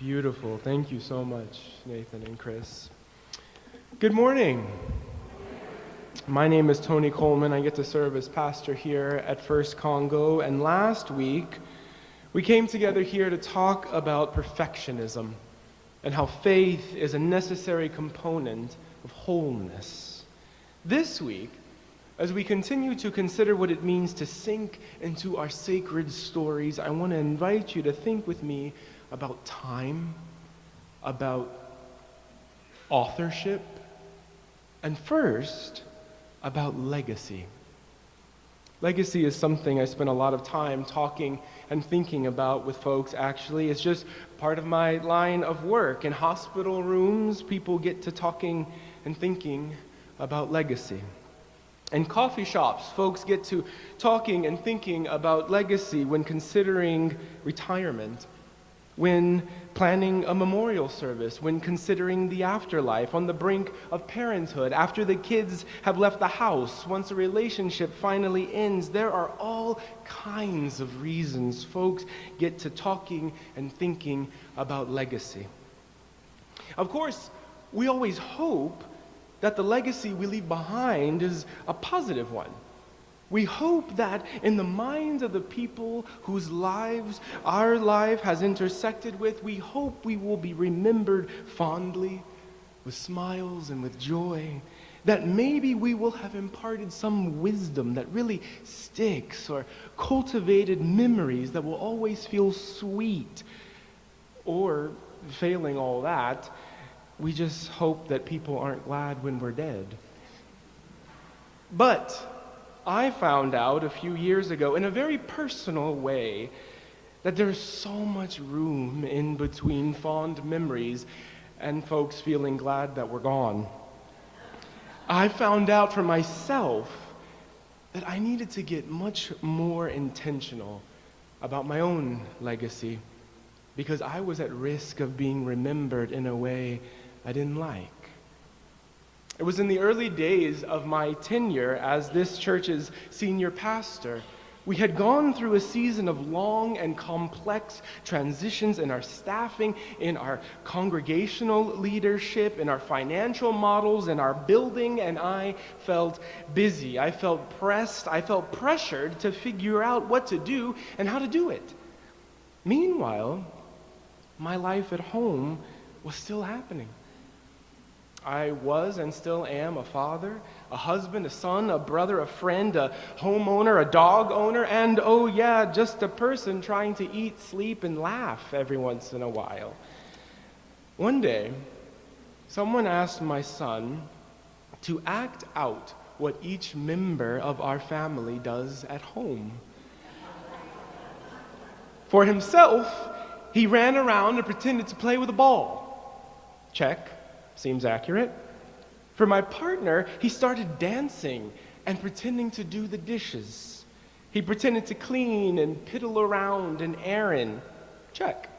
Beautiful. Thank you so much, Nathan and Chris. Good morning. My name is Tony Coleman. I get to serve as pastor here at First Congo. And last week, we came together here to talk about perfectionism and how faith is a necessary component of wholeness. This week, as we continue to consider what it means to sink into our sacred stories, I want to invite you to think with me about time, about authorship, and first, about legacy. Legacy is something I spend a lot of time talking and thinking about with folks, actually. It's just part of my line of work. In hospital rooms, people get to talking and thinking about legacy. In coffee shops, folks get to talking and thinking about legacy when considering retirement, when planning a memorial service, when considering the afterlife, on the brink of parenthood, after the kids have left the house, once a relationship finally ends. There are all kinds of reasons folks get to talking and thinking about legacy. Of course, we always hope that the legacy we leave behind is a positive one. We hope that in the minds of the people whose lives our life has intersected with, we hope we will be remembered fondly, with smiles and with joy, that maybe we will have imparted some wisdom that really sticks, or cultivated memories that will always feel sweet. Or, failing all that, we just hope that people aren't glad when we're dead. But I found out a few years ago, in a very personal way, that there's so much room in between fond memories and folks feeling glad that we're gone. I found out for myself that I needed to get much more intentional about my own legacy, because I was at risk of being remembered in a way I didn't like. It was in the early days of my tenure as this church's senior pastor. We had gone through a season of long and complex transitions in our staffing, in our congregational leadership, in our financial models, in our building, and I felt busy. I felt pressed. I felt pressured to figure out what to do and how to do it. Meanwhile, my life at home was still happening. I was and still am a father, a husband, a son, a brother, a friend, a homeowner, a dog owner, and oh yeah, just a person trying to eat, sleep, and laugh every once in a while. One day, someone asked my son to act out what each member of our family does at home. For himself, he ran around and pretended to play with a ball. Check. Seems accurate. For my partner, he started dancing and pretending to do the dishes. He pretended to clean and piddle around an errand. Check.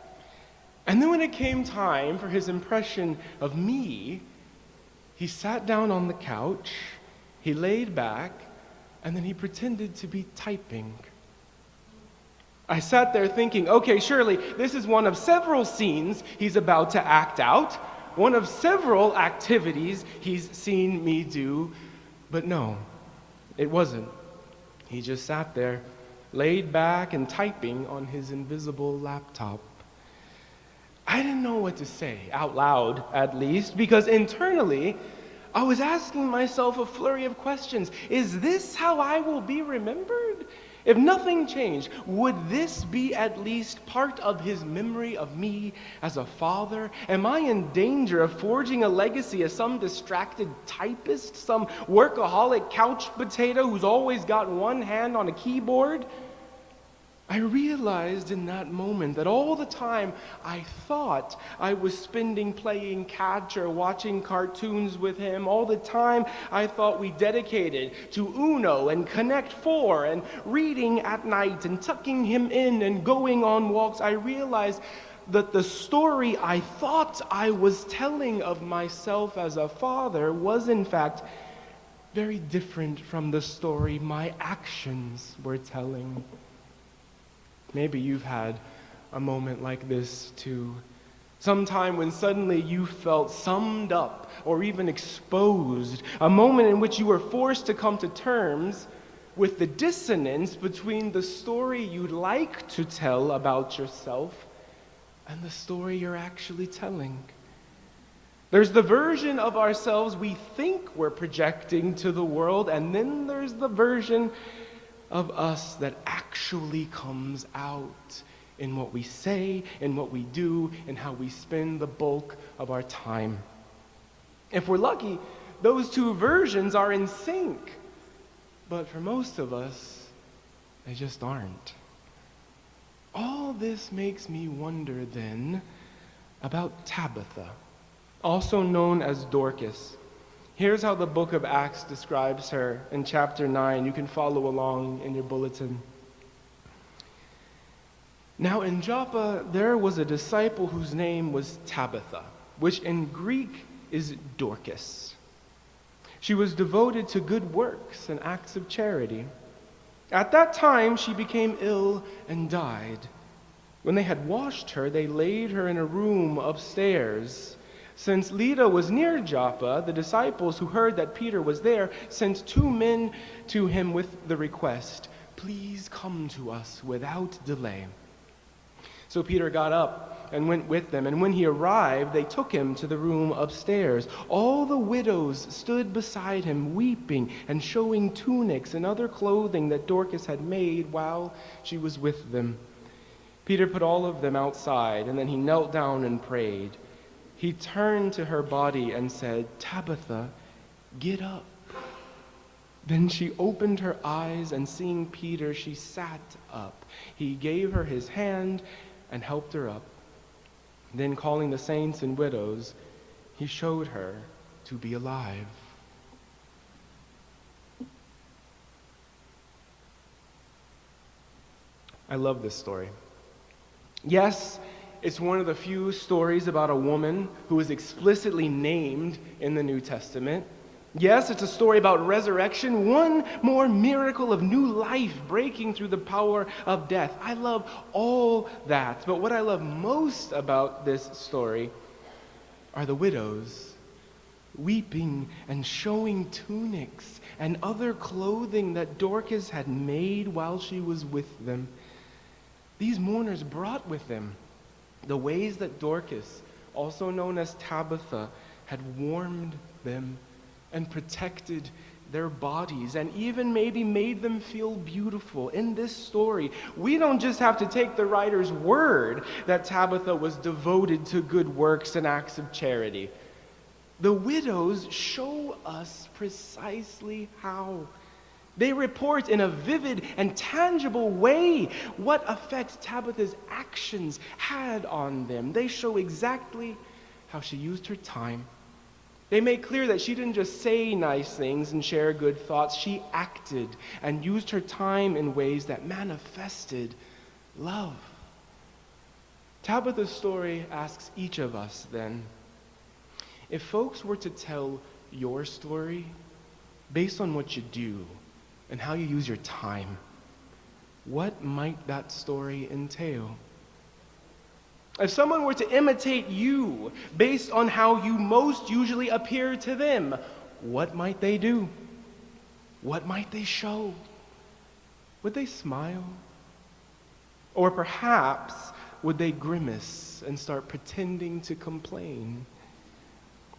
And then when it came time for his impression of me, he sat down on the couch, he laid back, and then he pretended to be typing. I sat there thinking, okay, surely this is one of several scenes he's about to act out, one of several activities he's seen me do, but no, it wasn't. He just sat there, laid back and typing on his invisible laptop. I didn't know what to say, out loud at least, because internally, I was asking myself a flurry of questions. Is this how I will be remembered? If nothing changed, would this be at least part of his memory of me as a father? Am I in danger of forging a legacy as some distracted typist, some workaholic couch potato who's always got one hand on a keyboard? I realized in that moment that all the time I thought I was spending playing catch or watching cartoons with him, all the time I thought we dedicated to Uno and Connect Four and reading at night and tucking him in and going on walks, I realized that the story I thought I was telling of myself as a father was in fact very different from the story my actions were telling. Maybe you've had a moment like this too. Sometime when suddenly you felt summed up or even exposed, a moment in which you were forced to come to terms with the dissonance between the story you'd like to tell about yourself and the story you're actually telling. There's the version of ourselves we think we're projecting to the world, and then there's the version of us that actually comes out in what we say, in what we do, and how we spend the bulk of our time. If we're lucky, those two versions are in sync. But for most of us, they just aren't. All this makes me wonder then about Tabitha, also known as Dorcas. Here's how the book of Acts describes her in chapter 9. You can follow along in your bulletin. Now in Joppa there was a disciple whose name was Tabitha, which in Greek is Dorcas. She was devoted to good works and acts of charity. At that time she became ill and died. When they had washed her, they laid her in a room upstairs. Since Lydda was near Joppa, the disciples who heard that Peter was there sent 2 men to him with the request, "Please come to us without delay." So Peter got up and went with them, and when he arrived, they took him to the room upstairs. All the widows stood beside him, weeping and showing tunics and other clothing that Dorcas had made while she was with them. Peter put all of them outside, and then he knelt down and prayed. He turned to her body and said, "Tabitha, get up." Then she opened her eyes, and seeing Peter, she sat up. He gave her his hand and helped her up. Then, calling the saints and widows, he showed her to be alive. I love this story. Yes, it's one of the few stories about a woman who is explicitly named in the New Testament. Yes, it's a story about resurrection, one more miracle of new life breaking through the power of death. I love all that, but what I love most about this story are the widows weeping and showing tunics and other clothing that Dorcas had made while she was with them. These mourners brought with them the ways that Dorcas, also known as Tabitha, had warmed them and protected their bodies, and even maybe made them feel beautiful. In this story, we don't just have to take the writer's word that Tabitha was devoted to good works and acts of charity. The widows show us precisely how. They report in a vivid and tangible way what effect Tabitha's actions had on them. They show exactly how she used her time. They make clear that she didn't just say nice things and share good thoughts. She acted and used her time in ways that manifested love. Tabitha's story asks each of us then, if folks were to tell your story based on what you do and how you use your time, what might that story entail? If someone were to imitate you based on how you most usually appear to them, what might they do? What might they show? Would they smile? Or perhaps would they grimace and start pretending to complain?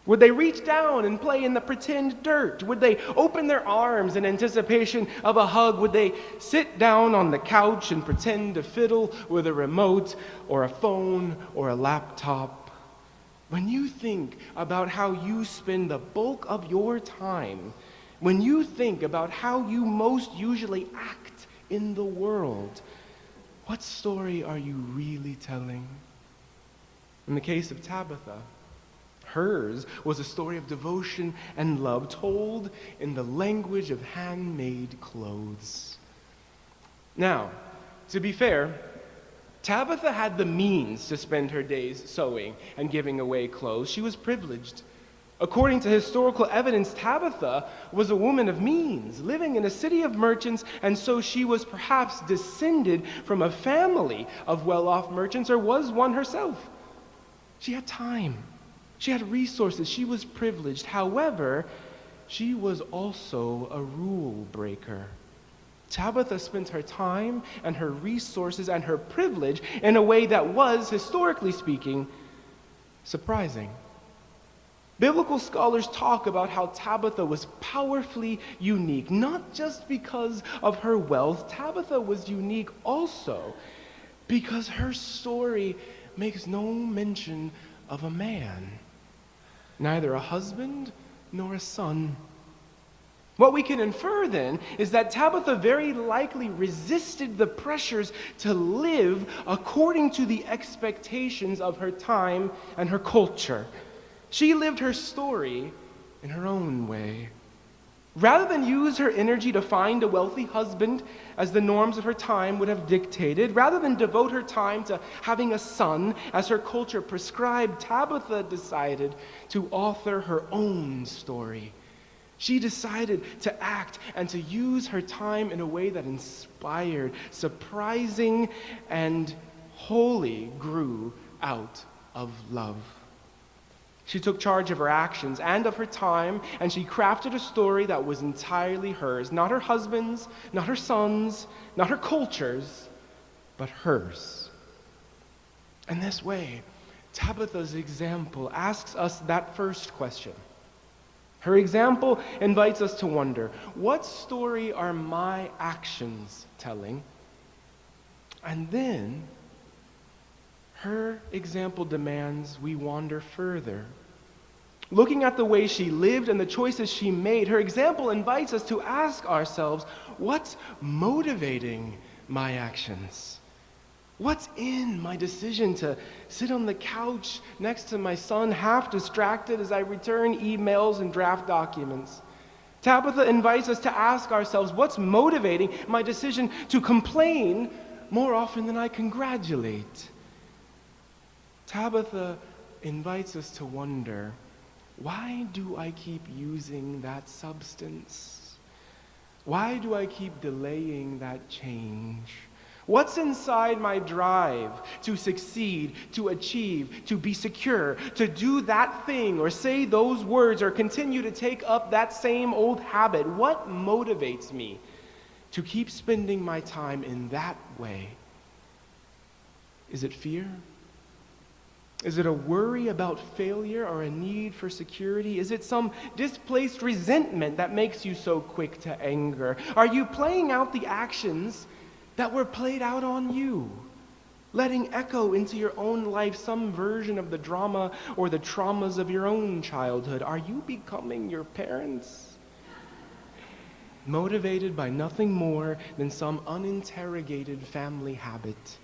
Would they reach down and play in the pretend dirt? Would they open their arms in anticipation of a hug? Would they sit down on the couch and pretend to fiddle with a remote or a phone or a laptop? When you think about how you spend the bulk of your time, when you think about how you most usually act in the world, what story are you really telling? In the case of Tabitha, hers was a story of devotion and love told in the language of handmade clothes. Now, to be fair, Tabitha had the means to spend her days sewing and giving away clothes. She was privileged. According to historical evidence, Tabitha was a woman of means, living in a city of merchants, and so she was perhaps descended from a family of well-off merchants, or was one herself. She had time. She had resources. She was privileged. However, she was also a rule breaker. Tabitha spent her time and her resources and her privilege in a way that was, historically speaking, surprising. Biblical scholars talk about how Tabitha was powerfully unique, not just because of her wealth. Tabitha was unique also because her story makes no mention of a man, neither a husband nor a son. What we can infer then is that Tabitha very likely resisted the pressures to live according to the expectations of her time and her culture. She lived her story in her own way. Rather than use her energy to find a wealthy husband, as the norms of her time would have dictated, rather than devote her time to having a son, as her culture prescribed, Tabitha decided to author her own story. She decided to act and to use her time in a way that inspired, surprising, and wholly grew out of love. She took charge of her actions and of her time, and she crafted a story that was entirely hers, not her husband's, not her son's, not her culture's, but hers. In this way, Tabitha's example asks us that first question. Her example invites us to wonder, what story are my actions telling? And then, her example demands we wander further. Looking at the way she lived and the choices she made, her example invites us to ask ourselves, what's motivating my actions? What's in my decision to sit on the couch next to my son, half distracted as I return emails and draft documents? Tabitha invites us to ask ourselves, what's motivating my decision to complain more often than I congratulate? Tabitha invites us to wonder, why do I keep using that substance? Why do I keep delaying that change? What's inside my drive to succeed, to achieve, to be secure, to do that thing or say those words or continue to take up that same old habit? What motivates me to keep spending my time in that way? Is it fear? Is it a worry about failure or a need for security? Is it some displaced resentment that makes you so quick to anger? Are you playing out the actions that were played out on you, letting echo into your own life some version of the drama or the traumas of your own childhood? Are you becoming your parents? Motivated by nothing more than some uninterrogated family habit.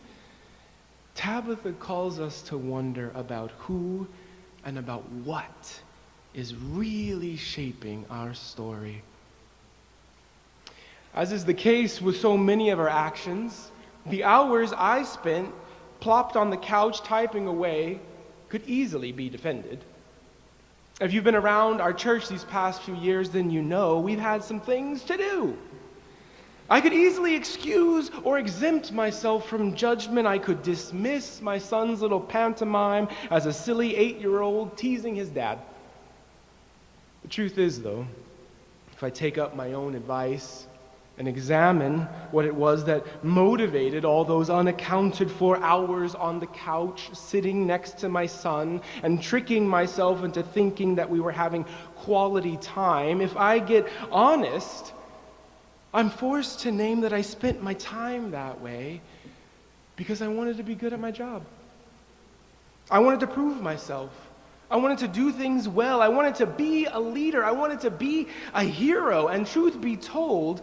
Tabitha calls us to wonder about who and about what is really shaping our story. As is the case with so many of our actions, the hours I spent plopped on the couch typing away could easily be defended. If you've been around our church these past few years, then you know we've had some things to do. I could easily excuse or exempt myself from judgment. I could dismiss my son's little pantomime as a silly 8-year-old teasing his dad. The truth is, though, if I take up my own advice and examine what it was that motivated all those unaccounted for hours on the couch, sitting next to my son and tricking myself into thinking that we were having quality time, if I get honest, I'm forced to name that I spent my time that way because I wanted to be good at my job. I wanted to prove myself. I wanted to do things well. I wanted to be a leader. I wanted to be a hero. And truth be told,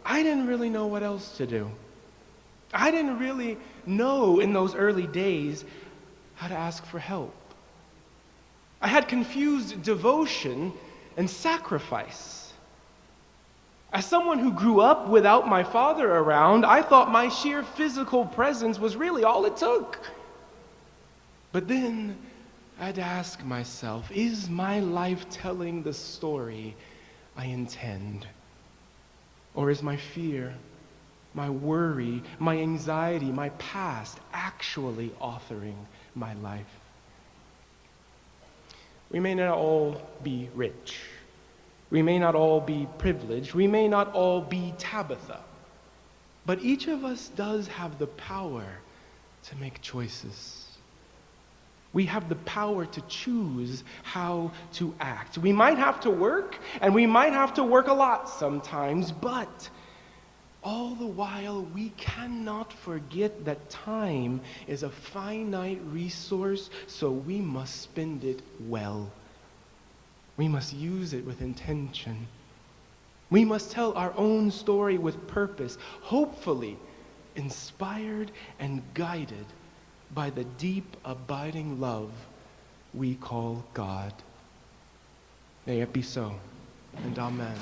I didn't really know what else to do. I didn't really know in those early days how to ask for help. I had confused devotion and sacrifice. As someone who grew up without my father around, I thought my sheer physical presence was really all it took. But then I'd ask myself, is my life telling the story I intend? Or is my fear, my worry, my anxiety, my past actually authoring my life? We may not all be rich. We may not all be privileged. We may not all be Tabitha. But each of us does have the power to make choices. We have the power to choose how to act. We might have to work, and we might have to work a lot sometimes, but all the while, we cannot forget that time is a finite resource, so we must spend it well. We must use it with intention. We must tell our own story with purpose, hopefully inspired and guided by the deep, abiding love we call God. May it be so, and amen.